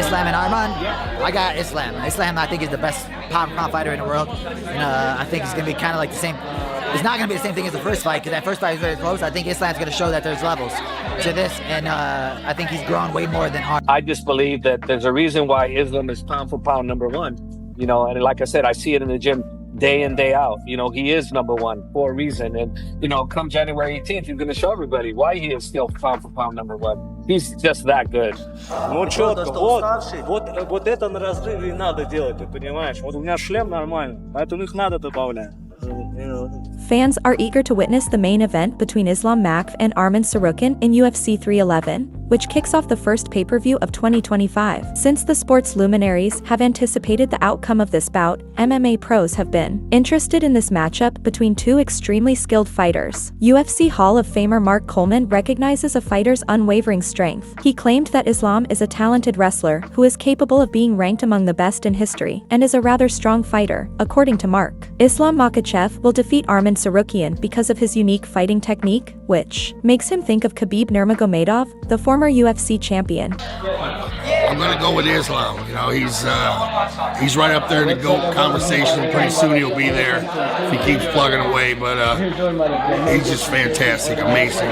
Islam and Arman, I got Islam. Islam, I think, is the best pound for pound fighter in the world. And I think it's going to be kind of like the same. It's not going to be the same thing as the first fight, because that first fight was very close. I think Islam's going to show that there's levels to this, and I think he's grown way more than Arman. I just believe that there's a reason why Islam is pound for pound number one. You know, and like I said, I see it in the gym day in, day out. You know, he is number one for a reason. And, you know, come January 18th, he's going to show everybody why he is still pound for pound number one. He's just that good. Ну четко, вот это на разрыве и надо делать, ты понимаешь? Вот у меня шлем нормальный, поэтому их надо добавлять. Fans are eager to witness the main event between Islam Makhachev and Arman Tsarukyan in UFC 311, which kicks off the first pay-per-view of 2025. Since the sports luminaries have anticipated the outcome of this bout, MMA pros have been interested in this matchup between two extremely skilled fighters. UFC Hall of Famer Mark Coleman recognizes a fighter's unwavering strength. He claimed that Islam is a talented wrestler who is capable of being ranked among the best in history and is a rather strong fighter, according to Mark. Islam Makhachev will defeat Arman Tsarukyan because of his unique fighting technique, which makes him think of Khabib Nurmagomedov, the former UFC champion. I'm going to go with Islam. You know, he's right up there in the GOAT conversation. Pretty soon he'll be there if he keeps plugging away, but he's just fantastic, amazing.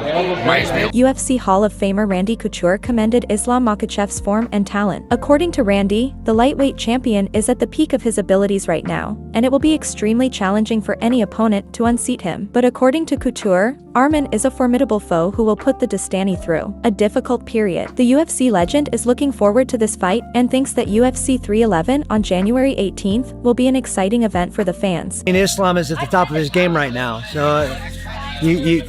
UFC Hall of Famer Randy Couture commended Islam Makhachev's form and talent. According to Randy, the lightweight champion is at the peak of his abilities right now, and it will be extremely challenging for any opponent to unseat him. But according to Couture, Arman is a formidable foe who will put the Destined through a difficult period. The UFC legend is looking forward to this fight and thinks that UFC 311 on January 18th will be an exciting event for the fans. Islam is at the top of his game right now, so you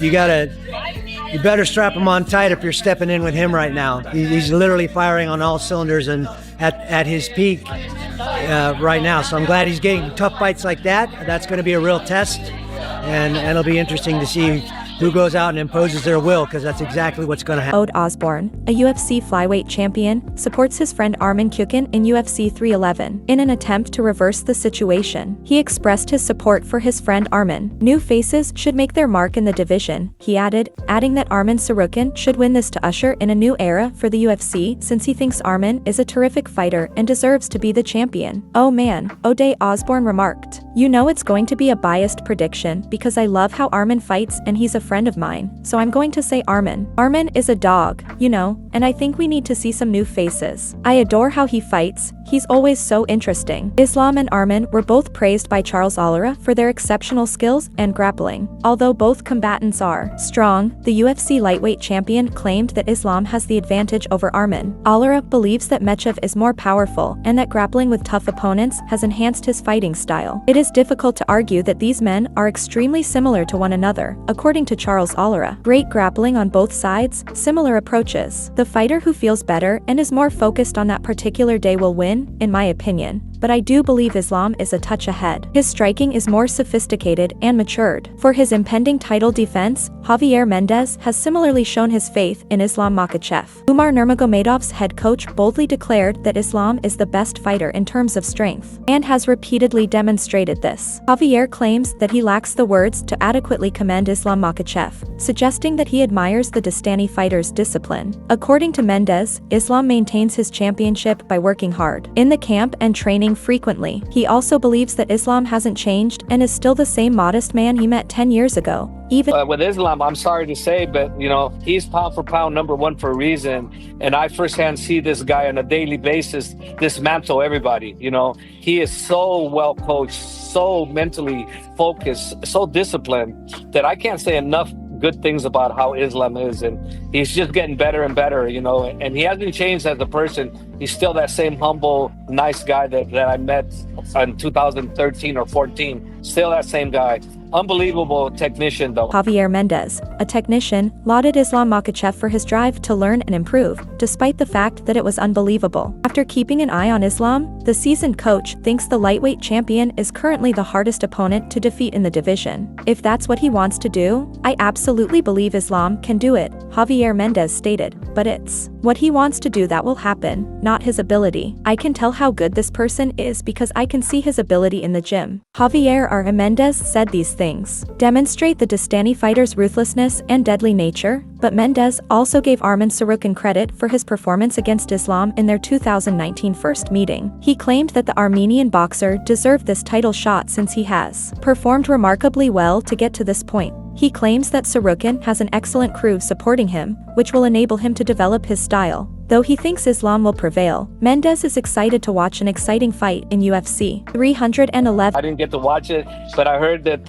better strap him on tight if you're stepping in with him right now. He's literally firing on all cylinders and at his peak right now. So I'm glad he's getting tough fights like that. That's going to be a real test, and it'll be interesting to see who goes out and imposes their will, because that's exactly what's going to happen. Ode Osborne, a UFC flyweight champion, supports his friend Arman Tsarukyan in UFC 311 in an attempt to reverse the situation. He expressed his support for his friend Arman. New faces should make their mark in the division, he added, adding that Arman Tsarukyan should win this to usher in a new era for the UFC, since he thinks Arman is a terrific fighter and deserves to be the champion. Oh man, Ode Osborne remarked. You know it's going to be a biased prediction because I love how Arman fights and he's a friend of mine, so I'm going to say Arman. Arman is a dog, you know, and I think we need to see some new faces. I adore how he fights, he's always so interesting. Islam and Arman were both praised by Charles Oliveira for their exceptional skills and grappling. Although both combatants are strong, the UFC lightweight champion claimed that Islam has the advantage over Arman. Oliveira believes that Makhachev is more powerful and that grappling with tough opponents has enhanced his fighting style. It is difficult to argue that these men are extremely similar to one another, according to Charles Oliveira. Great grappling on both sides, similar approaches. The fighter who feels better and is more focused on that particular day will win, in my opinion. But I do believe Islam is a touch ahead. His striking is more sophisticated and matured. For his impending title defense, Javier Mendez has similarly shown his faith in Islam Makhachev. Umar Nurmagomedov's head coach boldly declared that Islam is the best fighter in terms of strength, and has repeatedly demonstrated this. Javier claims that he lacks the words to adequately commend Islam Makhachev, suggesting that he admires the Destined fighter's discipline. According to Mendez, Islam maintains his championship by working hard in the camp and training frequently. He also believes that Islam hasn't changed and is still the same modest man he met 10 years ago. Even with Islam, I'm sorry to say, but you know, he's pound for pound number one for a reason. And I firsthand see this guy on a daily basis dismantle everybody. You know, he is so well coached, so mentally focused, so disciplined that I can't say enough good things about how Islam is, and he's just getting better and better, you know, and he hasn't changed as a person. He's still that same humble, nice guy that I met in 2013 or 14. Still that same guy. Unbelievable technician, though. Javier Mendez, a technician, lauded Islam Makhachev for his drive to learn and improve, despite the fact that it was unbelievable. After keeping an eye on Islam, the seasoned coach thinks the lightweight champion is currently the hardest opponent to defeat in the division. If that's what he wants to do, I absolutely believe Islam can do it, Javier Mendez stated, but it's what he wants to do that will happen, not his ability. I can tell how good this person is because I can see his ability in the gym. Javier R. Mendez said these things demonstrate the Destined fighter's ruthlessness and deadly nature. but Mendes also gave Arman Tsarukyan credit for his performance against Islam in their 2019 first meeting. He claimed that the Armenian boxer deserved this title shot since he has performed remarkably well to get to this point. He claims that Tsarukyan has an excellent crew supporting him, which will enable him to develop his style. Though he thinks Islam will prevail, Mendes is excited to watch an exciting fight in UFC 311. I didn't get to watch it, but I heard that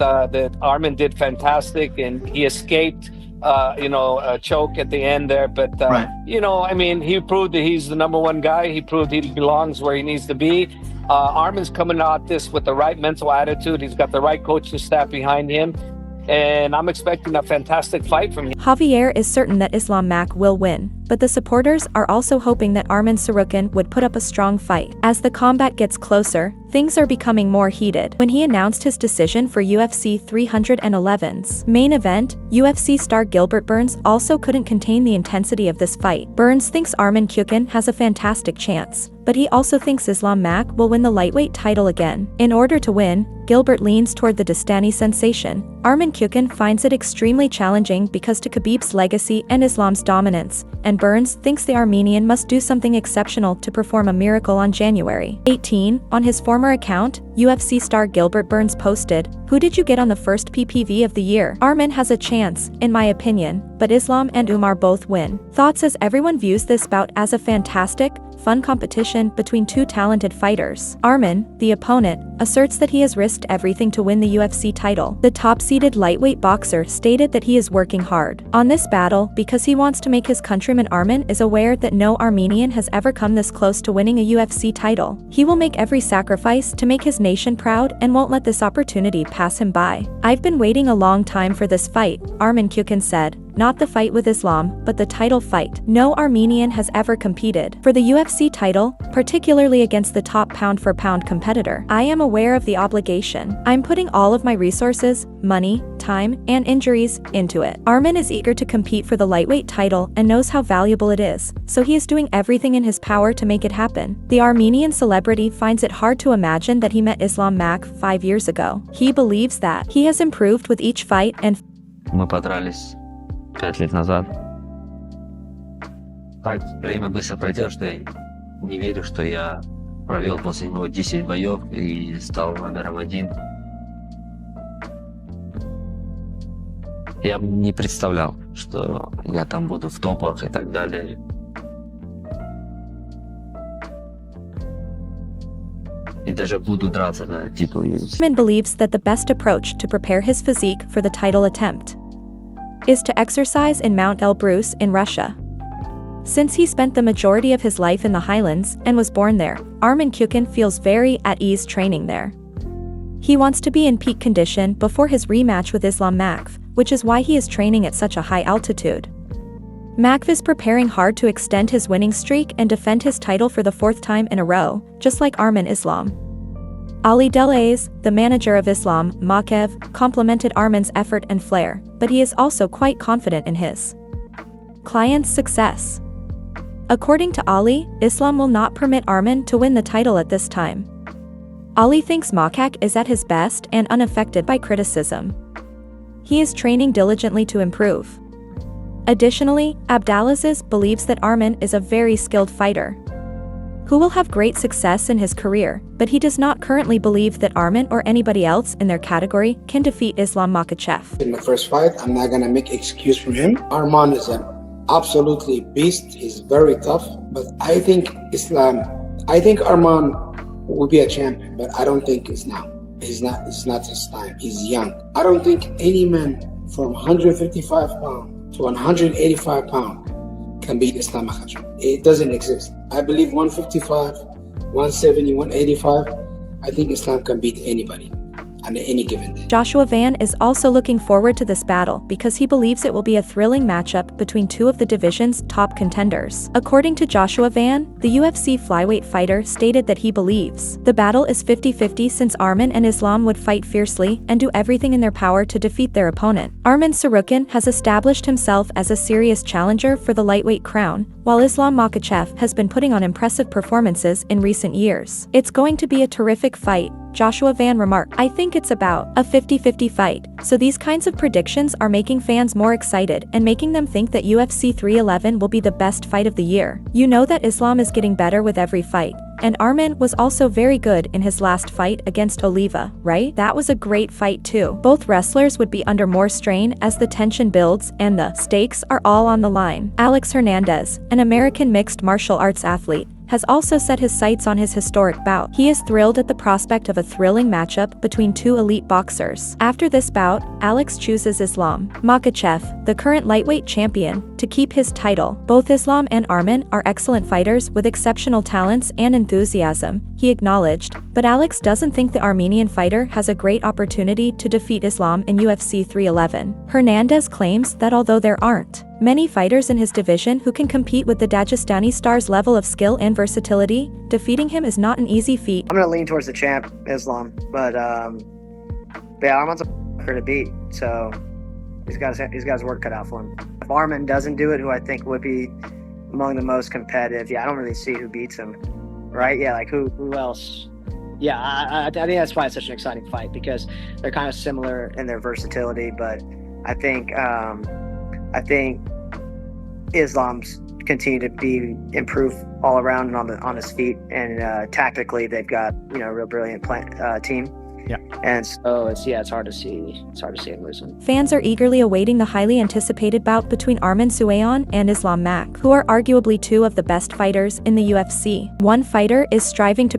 Arman did fantastic and he escaped, a choke at the end there. But, Right. I mean, he proved that he's the number one guy. He proved he belongs where he needs to be. Arman's coming out this with the right mental attitude. He's got the right coaching staff behind him. And I'm expecting a fantastic fight from him. Javier is certain that Islam Mak will win, but the supporters are also hoping that Arman Tsarukyan would put up a strong fight. As the combat gets closer, things are becoming more heated. When he announced his decision for UFC 311's main event, UFC star Gilbert Burns also couldn't contain the intensity of this fight. Burns thinks Arman Tsarukyan has a fantastic chance, but he also thinks Islam Mak will win the lightweight title again. In order to win, Gilbert leans toward the Destined sensation. Arman Tsarukyan finds it extremely challenging because to Khabib's legacy and Islam's dominance, and Burns thinks the Armenian must do something exceptional to perform a miracle on January 18. On his former account, UFC star Gilbert Burns posted, "Who did you get on the first PPV of the year? Arman has a chance, in my opinion, but Islam and Umar both win." Thoughts as everyone views this bout as a fantastic, fun competition between two talented fighters. Arman, the opponent, asserts that he has risked everything to win the UFC title. The top-seeded lightweight boxer stated that he is working hard on this battle because he wants to make his countryman. Arman is aware that no Armenian has ever come this close to winning a UFC title. He will make every sacrifice to make his nation proud and won't let this opportunity pass him by. "I've been waiting a long time for this fight," Arman Tsarukyan said. "Not the fight with Islam, but the title fight. No Armenian has ever competed for the UFC title, particularly against the top pound-for-pound competitor. I am aware of the obligation. I'm putting all of my resources, money, time, and injuries into it." Arman is eager to compete for the lightweight title and knows how valuable it is, so he is doing everything in his power to make it happen. The Armenian celebrity finds it hard to imagine that he met Islam Mak 5 years ago. He believes that he has improved with each fight and Мы подрались 5 лет назад. Так, время быстро пройдет, что я не верю, что я провел после него 10 боев и стал номером 1. Я не представлял, что я там буду в топах и так далее. И даже буду драться на титул UFC. Arman believes that the best approach to prepare his physique for the title attempt is to exercise in Mount Elbrus in Russia. Since he spent the majority of his life in the highlands and was born there, Arman Tsarukyan feels very at ease training there. He wants to be in peak condition before his rematch with Islam Makhachev, which is why he is training at such a high altitude. Makhachev is preparing hard to extend his winning streak and defend his title for the 4th time in a row, just like Arman Islam. Ali Delahaye, the manager of Islam Makhachev, complimented Arman's effort and flair, but he is also quite confident in his client's success. According to Ali, Islam will not permit Arman to win the title at this time. Ali thinks Makhachev is at his best and unaffected by criticism. He is training diligently to improve. Additionally, Abdelaziz believes that Arman is a very skilled fighter who will have great success in his career, but he does not currently believe that Arman or anybody else in their category can defeat Islam Makhachev. In the first fight, I'm not gonna make excuse for him. Arman is an absolutely beast. He's very tough, but I think Arman will be a champion, but I don't think it's now. It's not his time. He's young. I don't think any man from 155 pounds to 185 pounds can beat Islam Makhachev. It doesn't exist. I believe 155, 170, 185, I think Islam can beat anybody on any given day. Joshua Van is also looking forward to this battle because he believes it will be a thrilling matchup between two of the division's top contenders. According to Joshua Van, the UFC flyweight fighter stated that he believes the battle is 50-50 since Arman and Islam would fight fiercely and do everything in their power to defeat their opponent. Arman Tsarukyan has established himself as a serious challenger for the lightweight crown, while Islam Makhachev has been putting on impressive performances in recent years. It's going to be a terrific fight, Joshua Van remarked, "I think it's about a 50-50 fight." So these kinds of predictions are making fans more excited and making them think that UFC 311 will be the best fight of the year. You know that Islam is getting better with every fight. And Arman was also very good in his last fight against Oliva, right? That was a great fight too. Both wrestlers would be under more strain as the tension builds and the stakes are all on the line. Alex Hernandez, an American mixed martial arts athlete, has also set his sights on his historic bout. He is thrilled at the prospect of a thrilling matchup between two elite boxers. After this bout, Alex chooses Islam Makhachev, the current lightweight champion, to keep his title. Both Islam and Arman are excellent fighters with exceptional talents and enthusiasm, he acknowledged, but Alex doesn't think the Armenian fighter has a great opportunity to defeat Islam in UFC 311. Hernandez claims that although there aren't many fighters in his division who can compete with the Dagestani star's level of skill and versatility, defeating him is not an easy feat. I'm going to lean towards the champ, Islam, but yeah, Arman's a f***er to beat, so he's got his work cut out for him. If Arman doesn't do it, who I think would be among the most competitive, I don't really see who beats him, right? Yeah, like who else? Yeah, I think that's why it's such an exciting fight, because they're kind of similar in their versatility, but I think Islam's continue to be improved all around and on his feet, and tactically they've got a real brilliant team. Yeah. And so it's hard to see him losing. Fans are eagerly awaiting the highly anticipated bout between Arman Suayon and Islam Mak, who are arguably two of the best fighters in the UFC. One fighter is striving to